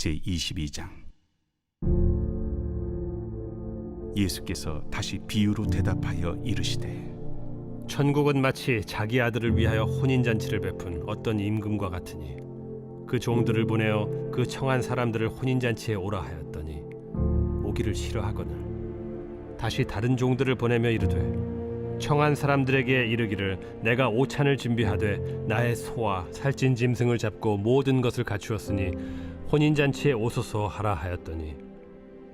제22장. 예수께서 다시 비유로 대답하여 이르시되 천국은 마치 자기 아들을 위하여 혼인잔치를 베푼 어떤 임금과 같으니 그 종들을 보내어 그 청한 사람들을 혼인잔치에 오라 하였더니 오기를 싫어하거늘 다시 다른 종들을 보내며 이르되 청한 사람들에게 이르기를 내가 오찬을 준비하되 나의 소와 살찐 짐승을 잡고 모든 것을 갖추었으니 혼인잔치에 오소서 하라 하였더니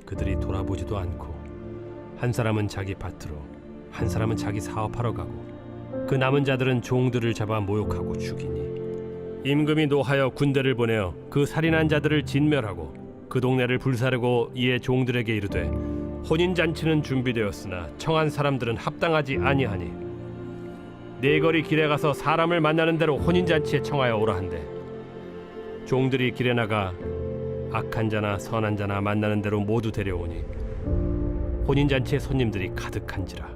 그들이 돌아보지도 않고 한 사람은 자기 밭으로 한 사람은 자기 사업하러 가고 그 남은 자들은 종들을 잡아 모욕하고 죽이니 임금이 노하여 군대를 보내어 그 살인한 자들을 진멸하고 그 동네를 불사르고 이에 종들에게 이르되 혼인잔치는 준비되었으나 청한 사람들은 합당하지 아니하니 네 거리 길에 가서 사람을 만나는 대로 혼인잔치에 청하여 오라 한대 종들이 길에 나가 악한 자나 선한 자나 만나는 대로 모두 데려오니 혼인잔치에 손님들이 가득한지라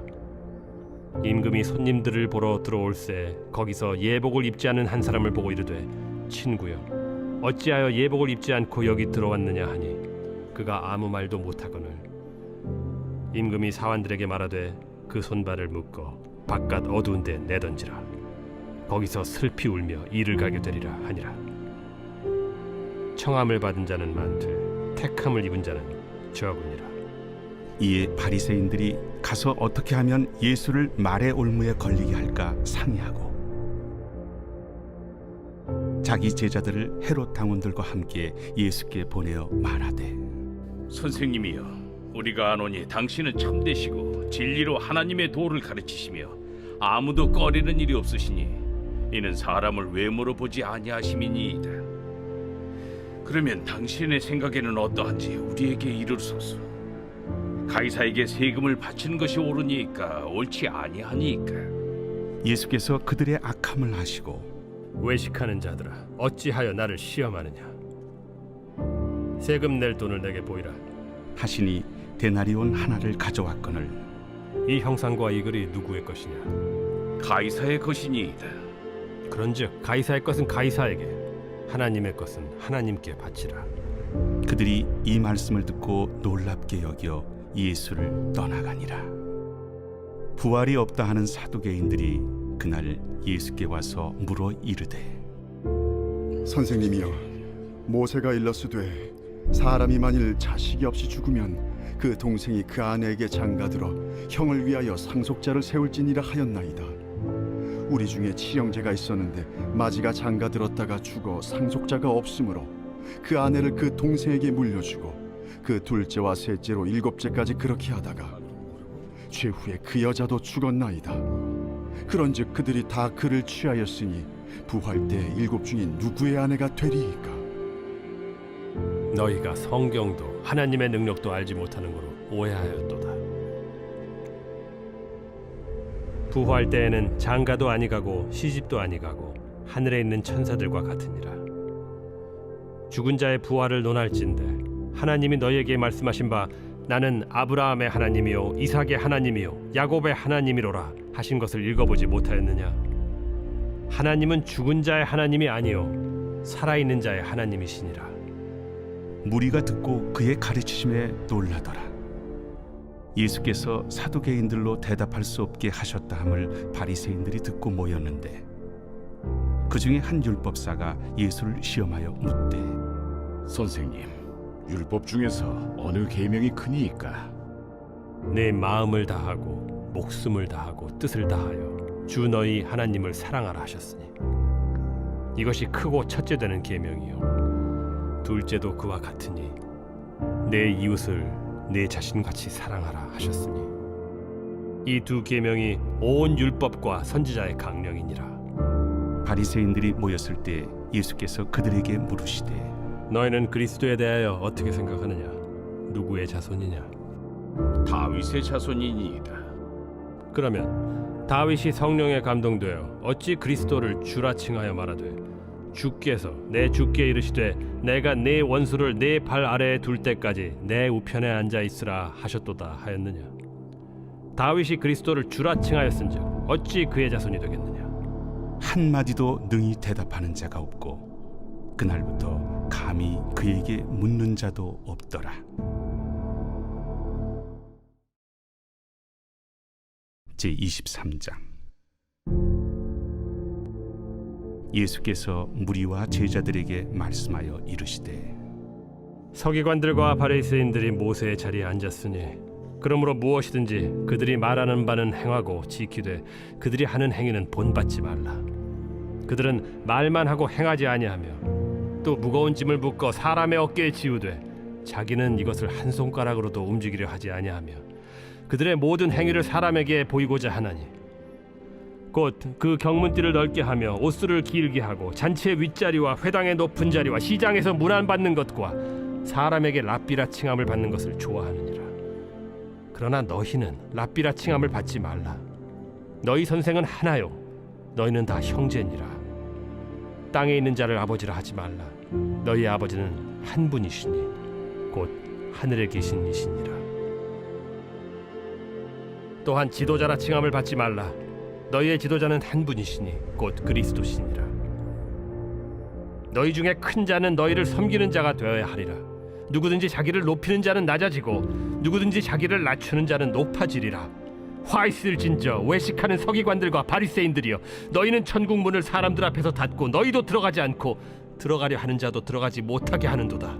임금이 손님들을 보러 들어올새 거기서 예복을 입지 않은 한 사람을 보고 이르되 친구여 어찌하여 예복을 입지 않고 여기 들어왔느냐 하니 그가 아무 말도 못하거늘 임금이 사환들에게 말하되 그 손발을 묶어 바깥 어두운 데 내던지라 거기서 슬피 울며 이를 가게 되리라 하니라. 청함을 받은 자는 많되 택함을 입은 자는 적으니라. 이에 바리새인들이 가서 어떻게 하면 예수를 말의 올무에 걸리게 할까 상의하고 자기 제자들을 헤롯 당원들과 함께 예수께 보내어 말하되 선생님이여 우리가 아노니 당신은 참되시고 진리로 하나님의 도를 가르치시며 아무도 꺼리는 일이 없으시니 이는 사람을 외모로 보지 아니하심이니이다. 그러면 당신의 생각에는 어떠한지 우리에게 이르소서. 가이사에게 세금을 바치는 것이 옳으니까 옳지 아니하니까. 예수께서 그들의 악함을 아시고 외식하는 자들아 어찌하여 나를 시험하느냐 세금 낼 돈을 내게 보이라. 하시니 데나리온 하나를 가져왔거늘 이 형상과 이 글이 누구의 것이냐 가이사의 것이니이다. 그런즉 가이사의 것은 가이사에게 하나님의 것은 하나님께 바치라. 그들이 이 말씀을 듣고 놀랍게 여겨 예수를 떠나가니라. 부활이 없다 하는 사두개인들이 그날 예수께 와서 물어 이르되 선생님이여 모세가 일렀으되 사람이 만일 자식이 없이 죽으면 그 동생이 그 아내에게 장가들어 형을 위하여 상속자를 세울지니라 하였나이다. 우리 중에 칠형제가 있었는데 마지가 장가들었다가 죽어 상속자가 없으므로 그 아내를 그 동생에게 물려주고 그 둘째와 셋째로 일곱째까지 그렇게 하다가 최후에 그 여자도 죽었나이다. 그런즉 그들이 다 그를 취하였으니 부활 때 일곱 중에 누구의 아내가 되리이까? 너희가 성경도 하나님의 능력도 알지 못하는 거로 오해하였도다. 부활 때에는 장가도 아니가고 시집도 아니가고 하늘에 있는 천사들과 같으니라. 죽은 자의 부활을 논할진대 하나님이 너희에게 말씀하신 바 나는 아브라함의 하나님이요 이삭의 하나님이요 야곱의 하나님이로라 하신 것을 읽어보지 못하였느냐. 하나님은 죽은 자의 하나님이 아니요 살아있는 자의 하나님이시니라. 무리가 듣고 그의 가르치심에 놀라더라. 예수께서 사두개인들로 대답할 수 없게 하셨다 함을 바리새인들이 듣고 모였는데 그 중에 한 율법사가 예수를 시험하여 묻되 선생님, 율법 중에서 어느 계명이 크니이까? 내 마음을 다하고 목숨을 다하고 뜻을 다하여 주 너희 하나님을 사랑하라 하셨으니 이것이 크고 첫째 되는 계명이요 둘째도 그와 같으니 내 이웃을 내 자신같이 사랑하라 하셨으니 이 두 계명이 온 율법과 선지자의 강령이니라. 바리새인들이 모였을 때 예수께서 그들에게 물으시되 너희는 그리스도에 대하여 어떻게 생각하느냐? 누구의 자손이냐? 다윗의 자손이니이다. 그러면 다윗이 성령에 감동되어 어찌 그리스도를 주라 칭하여 말하되 주께서 내 주께 이르시되 내가 네 원수를 네 발 아래에 둘 때까지 내 우편에 앉아 있으라 하셨도다 하였느냐. 다윗이 그리스도를 주라 칭하였은즉 어찌 그의 자손이 되겠느냐. 한마디도 능히 대답하는 자가 없고 그날부터 감히 그에게 묻는 자도 없더라. 제23장. 예수께서 무리와 제자들에게 말씀하여 이르시되 서기관들과 바리새인들이 모세의 자리에 앉았으니 그러므로 무엇이든지 그들이 말하는 바는 행하고 지키되 그들이 하는 행위는 본받지 말라. 그들은 말만 하고 행하지 아니하며 또 무거운 짐을 묶어 사람의 어깨에 지우되 자기는 이것을 한 손가락으로도 움직이려 하지 아니하며 그들의 모든 행위를 사람에게 보이고자 하나니 곧 그 경문띠를 넓게 하며 옷수를 길게 하고 잔치의 윗자리와 회당의 높은 자리와 시장에서 문안받는 것과 사람에게 랍비라 칭함을 받는 것을 좋아하느니라. 그러나 너희는 랍비라 칭함을 받지 말라. 너희 선생은 하나요 너희는 다 형제니라. 땅에 있는 자를 아버지라 하지 말라. 너희 아버지는 한 분이시니 곧 하늘에 계신 이시니라. 또한 지도자라 칭함을 받지 말라. 너희의 지도자는 한 분이시니 곧 그리스도시니라. 너희 중에 큰 자는 너희를 섬기는 자가 되어야 하리라. 누구든지 자기를 높이는 자는 낮아지고 누구든지 자기를 낮추는 자는 높아지리라. 화 있을진저 외식하는 서기관들과 바리새인들이여, 너희는 천국 문을 사람들 앞에서 닫고 너희도 들어가지 않고 들어가려 하는 자도 들어가지 못하게 하는도다.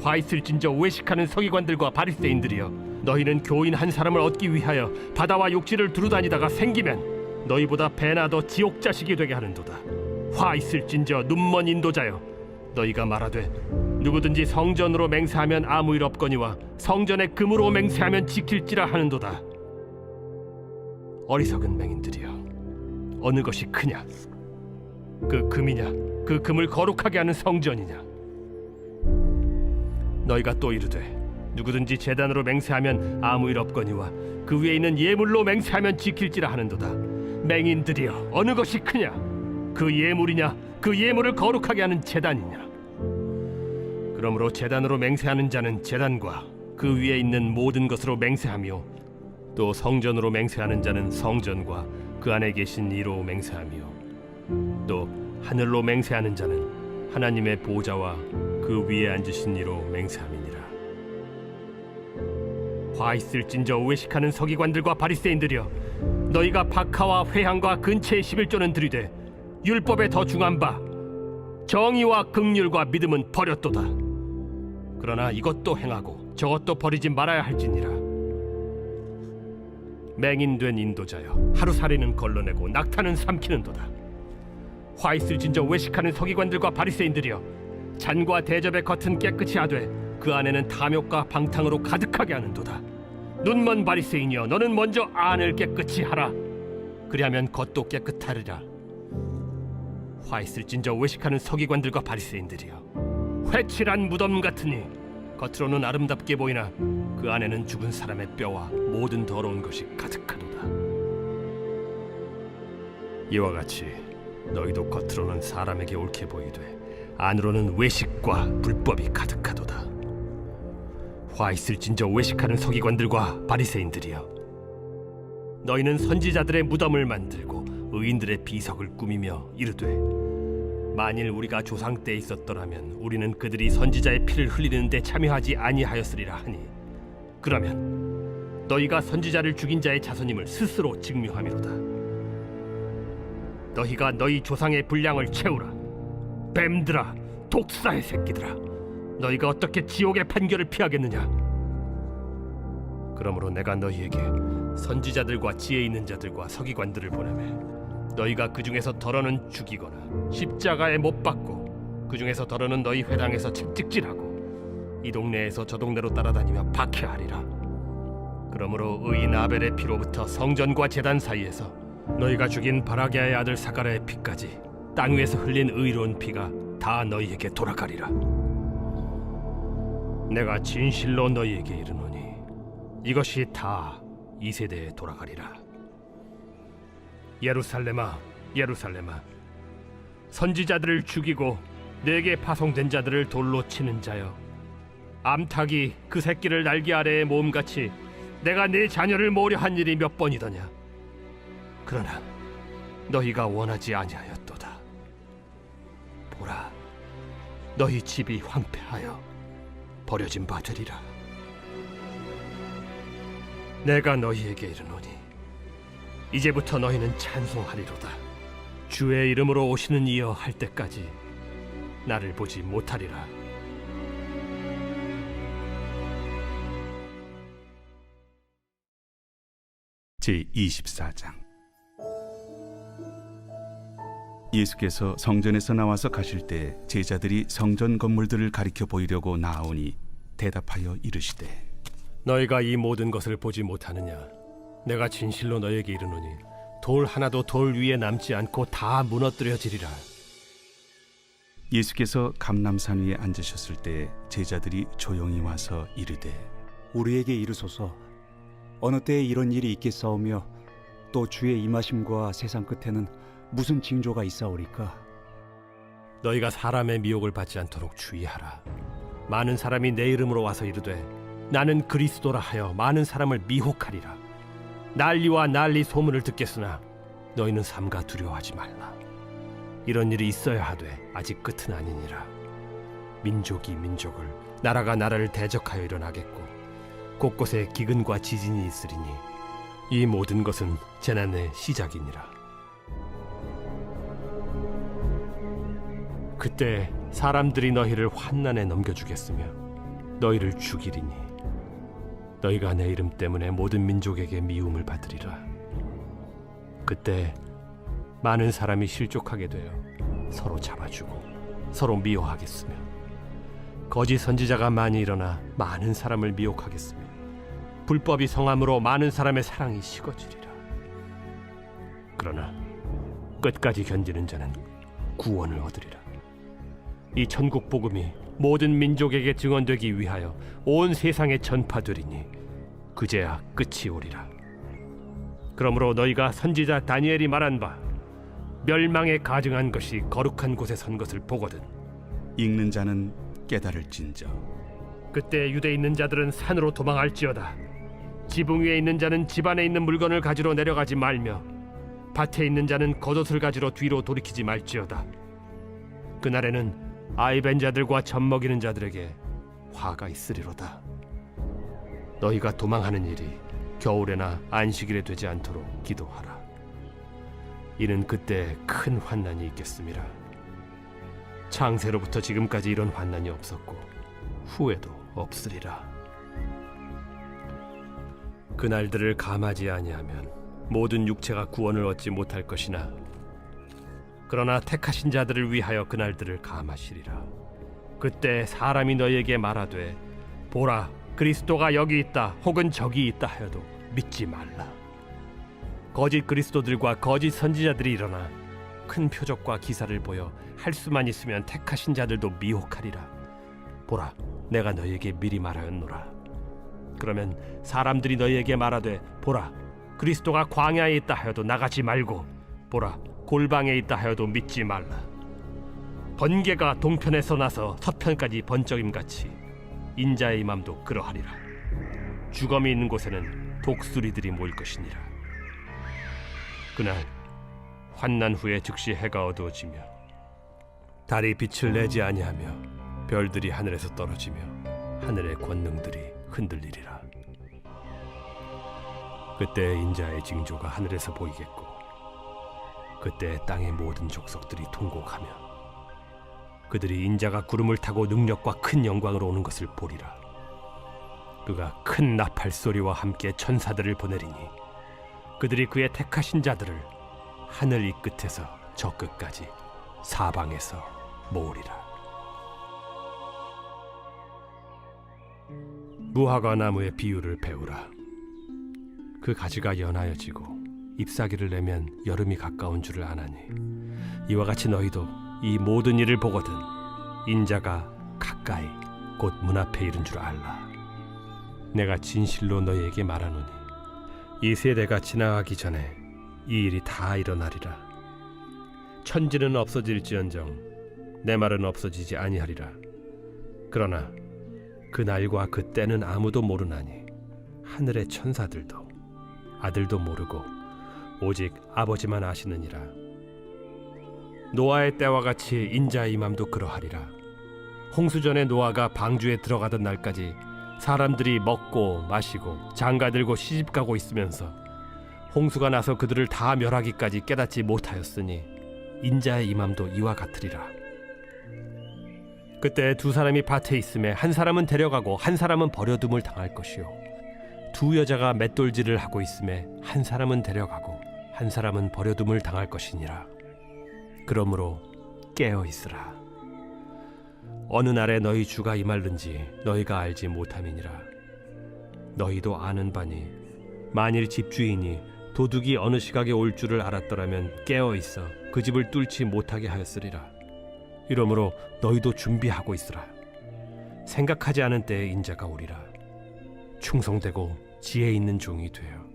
화 있을진저 외식하는 서기관들과 바리새인들이여, 너희는 교인 한 사람을 얻기 위하여 바다와 육지를 두루다니다가 생기면 너희보다 배나 더 지옥 자식이 되게 하는도다. 화 있을진저 눈먼 인도자여, 너희가 말하되 누구든지 성전으로 맹세하면 아무 일 없거니와 성전에 금으로 맹세하면 지킬지라 하는도다. 어리석은 맹인들이여, 어느 것이 크냐? 그 금이냐? 그 금을 거룩하게 하는 성전이냐? 너희가 또 이르되 누구든지 제단으로 맹세하면 아무 일 없거니와 그 위에 있는 예물로 맹세하면 지킬지라 하는도다. 맹인들이여, 어느 것이 크냐? 그 예물이냐? 그 예물을 거룩하게 하는 제단이냐? 그러므로 제단으로 맹세하는 자는 제단과 그 위에 있는 모든 것으로 맹세하며 또 성전으로 맹세하는 자는 성전과 그 안에 계신 이로 맹세하며 또 하늘로 맹세하는 자는 하나님의 보좌와 그 위에 앉으신 이로 맹세함이니라. 화 있을진저 외식하는 서기관들과 바리새인들이여, 너희가 박하와 회향과 근체의 11조는 들이되 율법에 더 중한 바 정의와 긍휼과 믿음은 버렸도다. 그러나 이것도 행하고 저것도 버리지 말아야 할지니라. 맹인된 인도자여, 하루살이는 걸러내고 낙타는 삼키는도다. 화 있을진저 외식하는 서기관들과 바리새인들이여, 잔과 대접의 겉은 깨끗이 하되 그 안에는 탐욕과 방탕으로 가득하게 하는도다. 눈먼 바리새인이여, 너는 먼저 안을 깨끗이 하라. 그리하면 겉도 깨끗하리라. 화 있을진저 외식하는 서기관들과 바리새인들이여, 회칠한 무덤 같으니 겉으로는 아름답게 보이나 그 안에는 죽은 사람의 뼈와 모든 더러운 것이 가득하도다. 이와 같이 너희도 겉으로는 사람에게 옳게 보이되 안으로는 외식과 불법이 가득하도다. 화 있을진저 외식하는 서기관들과 바리새인들이여, 너희는 선지자들의 무덤을 만들고 의인들의 비석을 꾸미며 이르되 만일 우리가 조상 때에 있었더라면 우리는 그들이 선지자의 피를 흘리는 데 참여하지 아니하였으리라 하니, 그러면 너희가 선지자를 죽인 자의 자손임을 스스로 증명함이로다. 너희가 너희 조상의 분량을 채우라. 뱀들아, 독사의 새끼들아, 너희가 어떻게 지옥의 판결을 피하겠느냐? 그러므로 내가 너희에게 선지자들과 지혜 있는 자들과 서기관들을 보내매 너희가 그 중에서 덜어는 죽이거나 십자가에 못 박고 그 중에서 덜어는 너희 회당에서 채찍질하고 이 동네에서 저 동네로 따라다니며 박해하리라. 그러므로 의인 아벨의 피로부터 성전과 제단 사이에서 너희가 죽인 바라게아의 아들 사가랴의 피까지 땅 위에서 흘린 의로운 피가 다 너희에게 돌아가리라. 내가 진실로 너희에게 이르노니 이것이 다 이 세대에 돌아가리라. 예루살렘아, 예루살렘아, 선지자들을 죽이고 내게 파송된 자들을 돌로 치는 자여, 암탉이 그 새끼를 날개 아래에 모음같이 내가 네 자녀를 모으려 한 일이 몇 번이더냐? 그러나 너희가 원하지 아니하였도다. 보라, 너희 집이 황폐하여 버려진 바 되리라. 내가 너희에게 이르노니 이제부터 너희는 찬송하리로다. 주의 이름으로 오시는 이여 할 때까지 나를 보지 못하리라. 제24장. 예수께서 성전에서 나와서 가실 때 제자들이 성전 건물들을 가리켜 보이려고 나아오니 대답하여 이르시되 너희가 이 모든 것을 보지 못하느냐? 내가 진실로 너희에게 이르노니 돌 하나도 돌 위에 남지 않고 다 무너뜨려지리라. 예수께서 감람산 위에 앉으셨을 때 제자들이 조용히 와서 이르되 우리에게 이르소서 어느 때에 이런 일이 있겠사오며 또 주의 임하심과 세상 끝에는 무슨 징조가 있사오리까? 너희가 사람의 미혹을 받지 않도록 주의하라. 많은 사람이 내 이름으로 와서 이르되 나는 그리스도라 하여 많은 사람을 미혹하리라. 난리와 난리 소문을 듣겠으나 너희는 삼가 두려워하지 말라. 이런 일이 있어야 하되 아직 끝은 아니니라. 민족이 민족을, 나라가 나라를 대적하여 일어나겠고 곳곳에 기근과 지진이 있으리니 이 모든 것은 재난의 시작이니라. 그때 사람들이 너희를 환난에 넘겨주겠으며 너희를 죽이리니 너희가 내 이름 때문에 모든 민족에게 미움을 받으리라. 그때 많은 사람이 실족하게 되어 서로 잡아주고 서로 미워하겠으며 거짓 선지자가 많이 일어나 많은 사람을 미혹하겠으며 불법이 성함으로 많은 사람의 사랑이 식어지리라. 그러나 끝까지 견디는 자는 구원을 얻으리라. 이 천국 복음이 모든 민족에게 증언되기 위하여 온 세상에 전파되리니 그제야 끝이 오리라. 그러므로 너희가 선지자 다니엘이 말한 바 멸망에 가증한 것이 거룩한 곳에 선 것을 보거든 읽는 자는 깨달을진저. 그때 유대에 있는 자들은 산으로 도망할지어다. 지붕 위에 있는 자는 집 안에 있는 물건을 가지러 내려가지 말며 밭에 있는 자는 겉옷을 가지러 뒤로 돌이키지 말지어다. 그날에는 아이 벤 자들과 젖 먹이는 자들에게 화가 있으리로다. 너희가 도망하는 일이 겨울에나 안식일에 되지 않도록 기도하라. 이는 그때 큰 환난이 있겠음이라. 창세로부터 지금까지 이런 환난이 없었고 후에도 없으리라. 그날들을 감하지 아니하면 모든 육체가 구원을 얻지 못할 것이나 그러나 택하신 자들을 위하여 그날들을 감하시리라. 그때 사람이 너희에게 말하되 보라 그리스도가 여기 있다 혹은 저기 있다 하여도 믿지 말라. 거짓 그리스도들과 거짓 선지자들이 일어나 큰 표적과 기사를 보여 할 수만 있으면 택하신 자들도 미혹하리라. 보라 내가 너희에게 미리 말하였노라. 그러면 사람들이 너희에게 말하되 보라 그리스도가 광야에 있다 하여도 나가지 말고 보라 골방에 있다 하여도 믿지 말라. 번개가 동편에서 나서 서편까지 번쩍임같이 인자의 맘도 그러하리라. 주검이 있는 곳에는 독수리들이 모일 것이니라. 그날 환난 후에 즉시 해가 어두워지며 달이 빛을 내지 아니하며 별들이 하늘에서 떨어지며 하늘의 권능들이 흔들리리라. 그때 인자의 징조가 하늘에서 보이겠고 그때 땅의 모든 족속들이 통곡하며 그들이 인자가 구름을 타고 능력과 큰 영광으로 오는 것을 보리라. 그가 큰 나팔 소리와 함께 천사들을 보내리니 그들이 그의 택하신 자들을 하늘 이 끝에서 저 끝까지 사방에서 모으리라. 무화과 나무의 비유를 배우라. 그 가지가 연하여지고 잎사귀를 내면 여름이 가까운 줄을 아나니 이와 같이 너희도 이 모든 일을 보거든 인자가 가까이 곧 문 앞에 이른 줄 알라. 내가 진실로 너희에게 말하노니 이 세대가 지나가기 전에 이 일이 다 일어나리라. 천지는 없어질지언정 내 말은 없어지지 아니하리라. 그러나 그 날과 그 때는 아무도 모르나니 하늘의 천사들도 아들도 모르고 오직 아버지만 아시느니라. 노아의 때와 같이 인자의 맘도 그러하리라. 홍수전에 노아가 방주에 들어가던 날까지 사람들이 먹고 마시고 장가들고 시집가고 있으면서 홍수가 나서 그들을 다 멸하기까지 깨닫지 못하였으니 인자의 임함도 이와 같으리라. 그때 두 사람이 밭에 있음에 한 사람은 데려가고 한 사람은 버려둠을 당할 것이요 두 여자가 맷돌질을 하고 있음에 한 사람은 데려가고 한 사람은 버려둠을 당할 것이니라. 그러므로 깨어 있으라. 어느 날에 너희 주가 임할는지 너희가 알지 못함이니라. 너희도 아는 바니 만일 집주인이 도둑이 어느 시각에 올 줄을 알았더라면 깨어 있어 그 집을 뚫지 못하게 하였으리라. 이러므로 너희도 준비하고 있으라. 생각하지 않은 때에 인자가 오리라. 충성되고 지혜 있는 종이 되어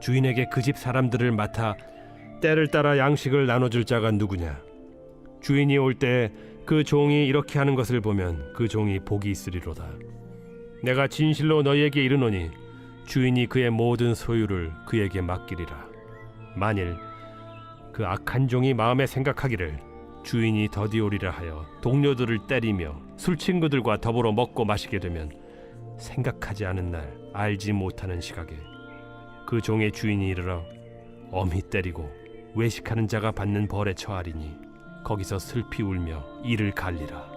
주인에게 그 집 사람들을 맡아 때를 따라 양식을 나눠줄 자가 누구냐? 주인이 올 때 그 종이 이렇게 하는 것을 보면 그 종이 복이 있으리로다. 내가 진실로 너희에게 이르노니 주인이 그의 모든 소유를 그에게 맡기리라. 만일 그 악한 종이 마음에 생각하기를 주인이 더디 오리라 하여 동료들을 때리며 술 친구들과 더불어 먹고 마시게 되면 생각하지 않은 날 알지 못하는 시각에 그 종의 주인이 이르러 엄히 때리고 외식하는 자가 받는 벌에 처하리니 거기서 슬피 울며 이를 갈리라.